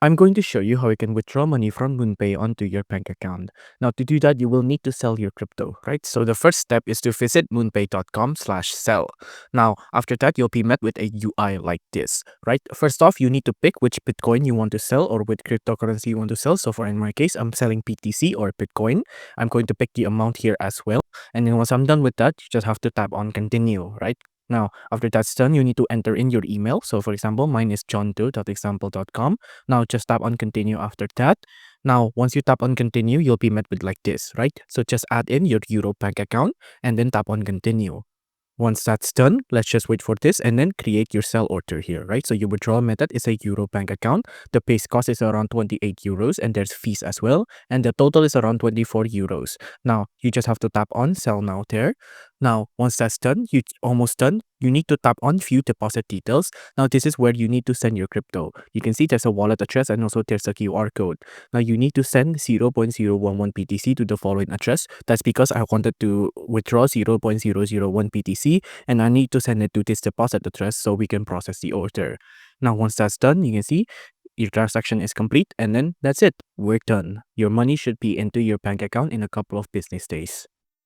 I'm going to show you how you can withdraw money from MoonPay onto your bank account. Now, to do that, you will need to sell your crypto, right? So the first step is to visit moonpay.com/sell. Now, after that, you'll be met with a UI like this, right? First off, you need to pick which Bitcoin you want to sell or which cryptocurrency you want to sell. So for in my case, I'm selling BTC or Bitcoin. I'm going to pick the amount here as well. And then once I'm done with that, you just have to tap on continue, right? Now, after that's done, you need to enter in your email. So for example, mine is john2.example.com. Now just tap on continue after that. Now, once you tap on continue, you'll be met with like this, right? So just add in your Euro bank account and then tap on continue. Once that's done, let's just wait for this and then create your sell order here, right? So your withdrawal method is a Euro bank account. The base cost is around 28 euros and there's fees as well. And the total is around 24 euros. Now, you just have to tap on sell now there. Now, once that's done, you almost done. You need to tap on view deposit details. Now, this is where you need to send your crypto. You can see there's a wallet address and also there's a QR code. Now, you need to send 0.011 BTC to the following address. That's because I wanted to withdraw 0.001 BTC and I need to send it to this deposit address so we can process the order. Now, once that's done, you can see your transaction is complete and then that's it. We're done. Your money should be into your bank account in a couple of business days.